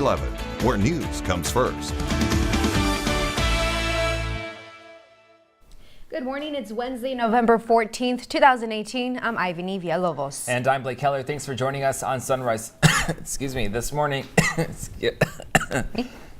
11, where news comes first. Good morning. It's Wednesday, November 14th, 2018. I'm Ivany Villalobos. And I'm Blake Keller. Thanks for joining us on Sunrise. Excuse me, this morning.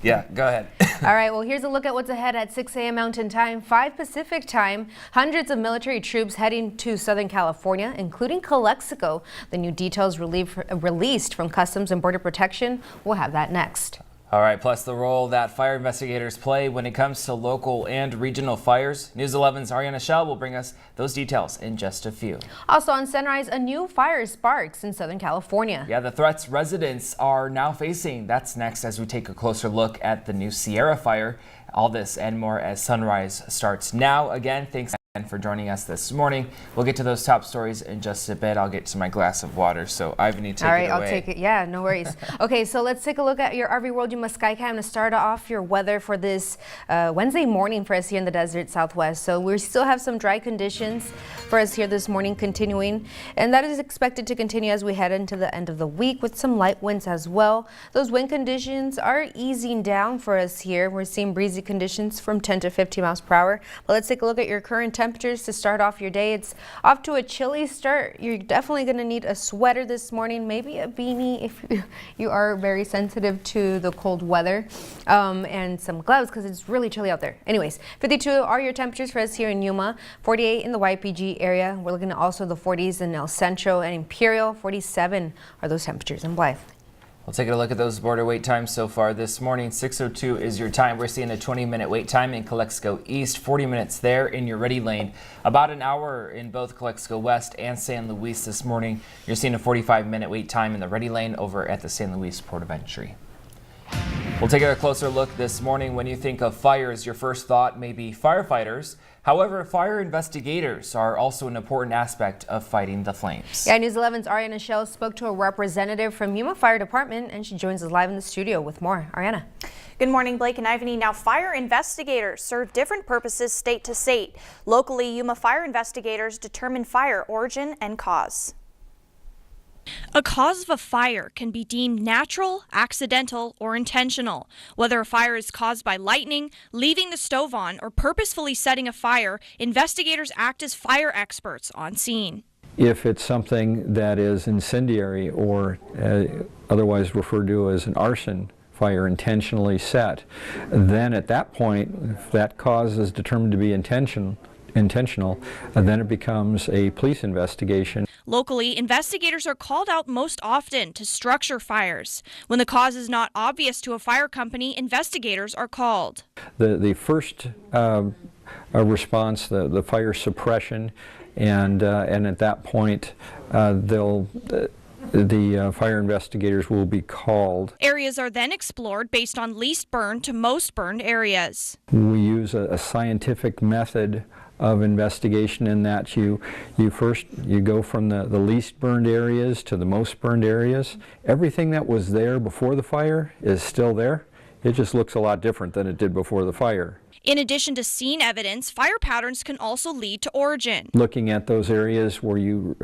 Yeah, go ahead. All right, well, here's a look at what's ahead at 6 a.m. Mountain Time, 5 Pacific Time. Hundreds of military troops heading to Southern California, including Calexico. The new details released from Customs and Border Protection. We'll have that next. All right, plus the role that fire investigators play when it comes to local and regional fires. News 11's Ariana Shell will bring us those details in just a few. Also on Sunrise, a new fire sparks in Southern California. Yeah, the threats residents are now facing. That's next as we take a closer look at the new Sierra fire. All this and more as Sunrise starts now. Again, thanks for joining us this morning. We'll get to those top stories in just a bit. I'll get to my glass of water. So Ivany, take it away. All right, I'll take it. Yeah, no worries. Okay, so let's take a look at your RV World Yuma Skycam to start off your weather for this Wednesday morning for us here in the desert Southwest. So we still have some dry conditions for us here this morning continuing, and that is expected to continue as we head into the end of the week with some light winds as well. Those wind conditions are easing down for us here. We're seeing breezy conditions from 10 to 15 miles per hour. But let's take a look at your current temperatures to start off your day. It's off to a chilly start. You're definitely going to need a sweater this morning, maybe a beanie if you are very sensitive to the cold weather, and some gloves because it's really chilly out there. Anyways, 52 are your temperatures for us here in Yuma, 48 in the YPG area. We're looking at also the 40s in El Centro and Imperial. 47 are those temperatures in Blythe. We'll take a look at those border wait times so far this morning. 6:02 is your time. We're seeing a 20-minute wait time in Calexico East, 40 minutes there in your ready lane. About an hour in both Calexico West and San Luis this morning. You're seeing a 45-minute wait time in the ready lane over at the San Luis Port of Entry. We'll take a closer look this morning. When you think of fires, your first thought may be firefighters. However, fire investigators are also an important aspect of fighting the flames. Yeah, News 11's Ariana Shell spoke to a representative from Yuma Fire Department, and she joins us live in the studio with more. Ariana. Good morning, Blake and Ivany. Now, fire investigators serve different purposes state to state. Locally, Yuma fire investigators determine fire origin and cause. A cause of a fire can be deemed natural, accidental, or intentional. Whether a fire is caused by lightning, leaving the stove on, or purposefully setting a fire, investigators act as fire experts on scene. If it's something that is incendiary or otherwise referred to as an arson fire intentionally set, then at that point, if that cause is determined to be intentional, then it becomes a police investigation. Locally, investigators are called out most often to structure fires. When the cause is not obvious to a fire company, investigators are called. The first response, the fire suppression, and at that point, the fire investigators will be called. Areas are then explored based on least burned to most burned areas. We use a scientific method of investigation in that you go from the least burned areas to the most burned areas. Everything that was there before the fire is still there. It just looks a lot different than it did before the fire. In addition to scene evidence, fire patterns can also lead to origin. Looking at those areas where you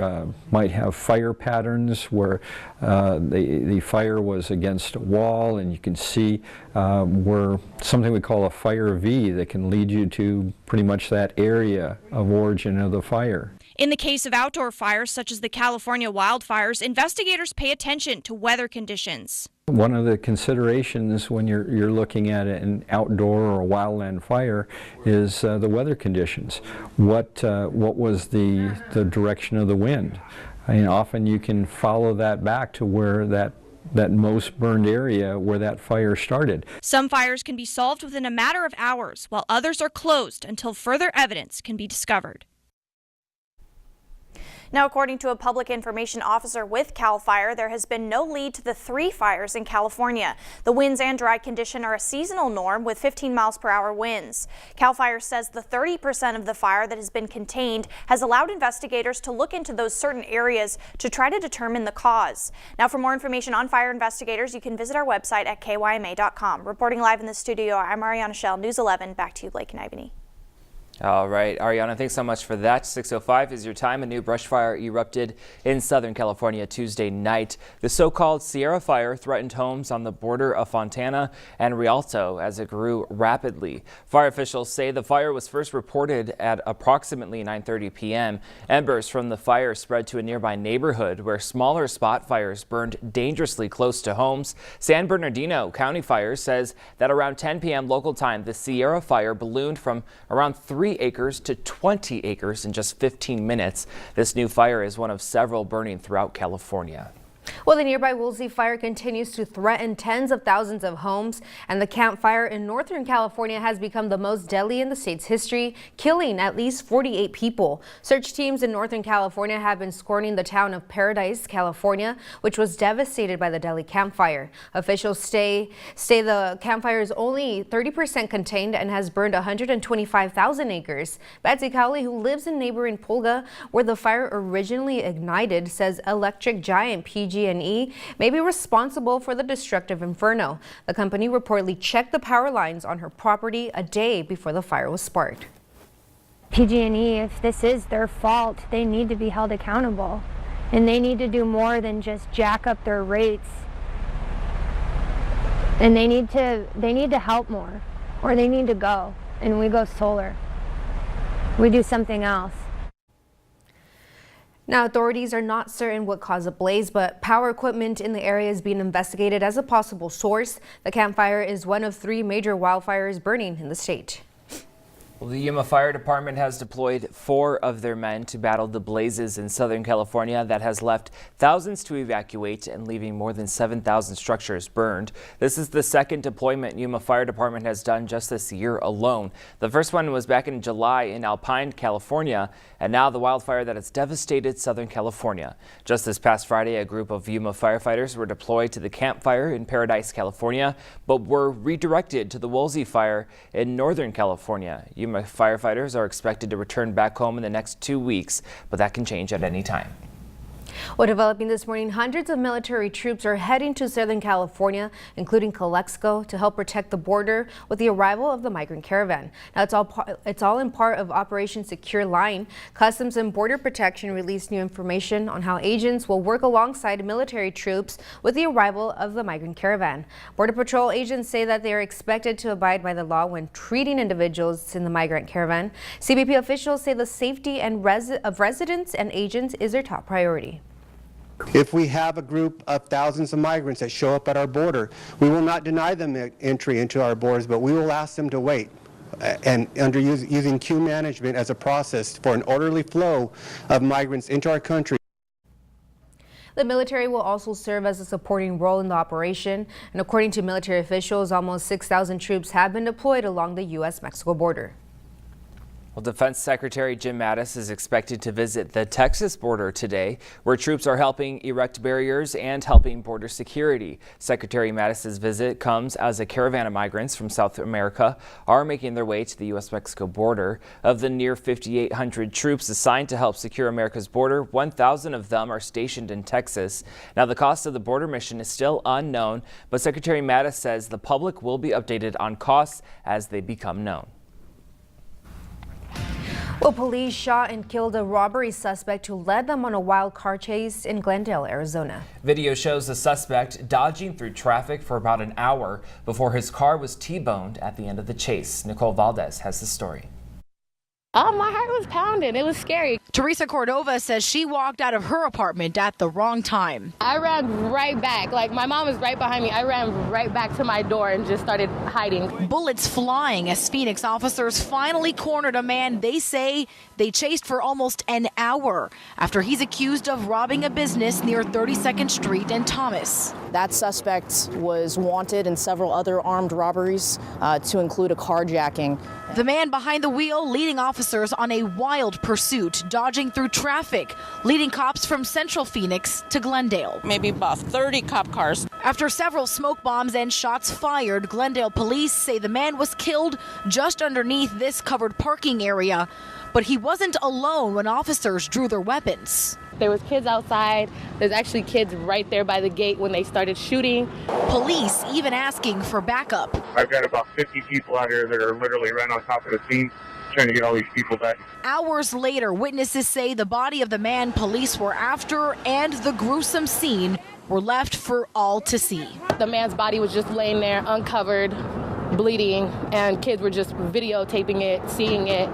might have fire patterns where the fire was against a wall, and you can see where something we call a fire V that can lead you to pretty much that area of origin of the fire. In the case of outdoor fires, such as the California wildfires, investigators pay attention to weather conditions. One of the considerations when you're looking at an outdoor or wildland fire is the weather conditions. What was the direction of the wind? Often you can follow that back to where that most burned area where that fire started. Some fires can be solved within a matter of hours, while others are closed until further evidence can be discovered. Now, according to a public information officer with CAL FIRE, there has been no lead to the 3 fires in California. The winds and dry condition are a seasonal norm with 15 miles per hour winds. CAL FIRE says the 30% of the fire that has been contained has allowed investigators to look into those certain areas to try to determine the cause. Now, for more information on fire investigators, you can visit our website at KYMA.com. Reporting live in the studio, I'm Ariana Shell, News 11. Back to you, Blake and Ivany. All right, Ariana, thanks so much for that. 6:05 is your time. A new brush fire erupted in Southern California Tuesday night. The so-called Sierra Fire threatened homes on the border of Fontana and Rialto as it grew rapidly. Fire officials say the fire was first reported at approximately 9:30 p.m. Embers from the fire spread to a nearby neighborhood where smaller spot fires burned dangerously close to homes. San Bernardino County Fire says that around 10 p.m. local time, the Sierra Fire ballooned from around 3 acres to 20 acres in just 15 minutes. This new fire is one of several burning throughout California. Well, the nearby Woolsey fire continues to threaten tens of thousands of homes, and the Camp Fire in Northern California has become the most deadly in the state's history, killing at least 48 people. Search teams in Northern California have been scouring the town of Paradise, California, which was devastated by the deadly Camp Fire. Officials say the Camp Fire is only 30% contained and has burned 125,000 acres. Betsy Cowley, who lives in neighboring Pulga, where the fire originally ignited, says electric giant PG&E may be responsible for the destructive inferno. The company reportedly checked the power lines on her property a day before the fire was sparked. PG&E, if this is their fault, they need to be held accountable, and they need to do more than just jack up their rates. And they need to help more, or they need to go, and we go solar. We do something else. Now, authorities are not certain what caused the blaze, but power equipment in the area is being investigated as a possible source. The Camp Fire is one of 3 major wildfires burning in the state. Well, the Yuma Fire Department has deployed 4 of their men to battle the blazes in Southern California that has left thousands to evacuate and leaving more than 7,000 structures burned. This is the second deployment Yuma Fire Department has done just this year alone. The first one was back in July in Alpine, California, and now the wildfire that has devastated Southern California. Just this past Friday, a group of Yuma firefighters were deployed to the Camp Fire in Paradise, California, but were redirected to the Woolsey Fire in Northern California. Yuma firefighters are expected to return back home in the next 2 weeks, but that can change at any time. Well, developing this morning, hundreds of military troops are heading to Southern California, including Calexico, to help protect the border with the arrival of the Migrant Caravan. Now, it's all in part of Operation Secure Line. Customs and Border Protection released new information on how agents will work alongside military troops with the arrival of the Migrant Caravan. Border Patrol agents say that they are expected to abide by the law when treating individuals in the Migrant Caravan. CBP officials say the safety and of residents and agents is their top priority. If we have a group of thousands of migrants that show up at our border, we will not deny them entry into our borders, but we will ask them to wait. And using queue management as a process for an orderly flow of migrants into our country. The military will also serve as a supporting role in the operation. And according to military officials, almost 6,000 troops have been deployed along the U.S.-Mexico border. Well, Defense Secretary Jim Mattis is expected to visit the Texas border today, where troops are helping erect barriers and helping border security. Secretary Mattis's visit comes as a caravan of migrants from South America are making their way to the U.S.-Mexico border. Of the near 5,800 troops assigned to help secure America's border, 1,000 of them are stationed in Texas. Now, the cost of the border mission is still unknown, but Secretary Mattis says the public will be updated on costs as they become known. Well, police shot and killed a robbery suspect who led them on a wild car chase in Glendale, Arizona. Video shows the suspect dodging through traffic for about an hour before his car was T-boned at the end of the chase. Nicole Valdez has the story. Oh, my heart was pounding. It was scary. Teresa Cordova says she walked out of her apartment at the wrong time. I ran right back. Like, my mom was right behind me. I ran right back to my door and just started hiding. Bullets flying as Phoenix officers finally cornered a man they say they chased for almost an hour after he's accused of robbing a business near 32nd Street and Thomas. That suspect was wanted in several other armed robberies, to include a carjacking. The man behind the wheel leading officers on a wild pursuit, dodging through traffic, leading cops from Central Phoenix to Glendale. Maybe about 30 cop cars. After several smoke bombs and shots fired, Glendale police say the man was killed just underneath this covered parking area. But he wasn't alone when officers drew their weapons. There was kids outside. There's actually kids right there by the gate when they started shooting. Police even asking for backup. I've got about 50 people out here that are literally right on top of the scene trying to get all these people back. Hours later, witnesses say the body of the man police were after and the gruesome scene were left for all to see. The man's body was just laying there uncovered, bleeding, and kids were just videotaping it, seeing it.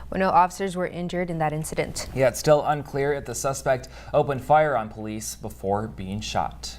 Well, no officers were injured in that incident. Yeah, it's still unclear if the suspect opened fire on police before being shot.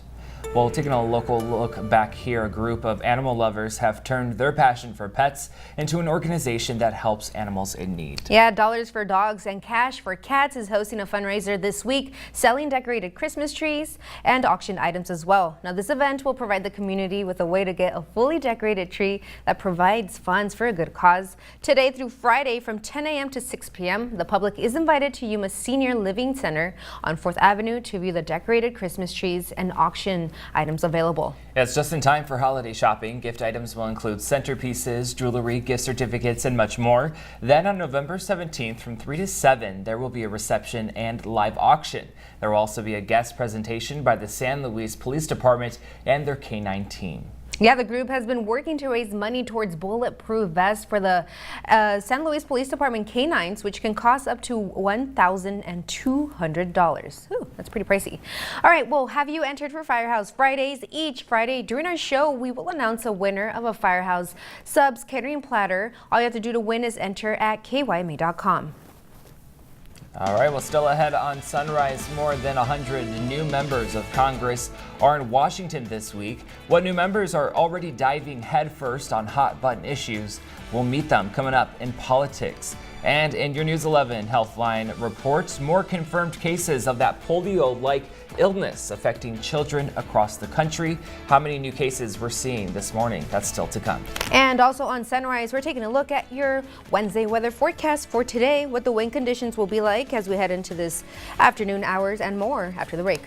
Well, taking a local look back here, a group of animal lovers have turned their passion for pets into an organization that helps animals in need. Yeah, Dollars for Dogs and Cash for Cats is hosting a fundraiser this week, selling decorated Christmas trees and auction items as well. Now, this event will provide the community with a way to get a fully decorated tree that provides funds for a good cause. Today through Friday from 10 a.m. to 6 p.m., the public is invited to Yuma Senior Living Center on 4th Avenue to view the decorated Christmas trees and auction items available. It's just in time for holiday shopping. Gift items will include centerpieces, jewelry, gift certificates, and much more. Then on November 17th from 3 to 7, there will be a reception and live auction. There will also be a guest presentation by the San Luis Police Department and their K-9 team. Yeah, the group has been working to raise money towards bulletproof vests for the San Luis Police Department K-9s, which can cost up to $1,200. Ooh, that's pretty pricey. All right, well, have you entered for Firehouse Fridays? Each Friday during our show, we will announce a winner of a Firehouse Subs catering platter. All you have to do to win is enter at KYMA.com. All right, well, still ahead on Sunrise, more than 100 new members of Congress are in Washington this week. What new members are already diving headfirst on hot-button issues? We'll meet them coming up in politics. And in your News 11 Healthline reports, more confirmed cases of that polio-like illness affecting children across the country. How many new cases we're seeing this morning? That's still to come. And also on Sunrise, we're taking a look at your Wednesday weather forecast for today, what the wind conditions will be like as we head into this afternoon hours, and more after the break.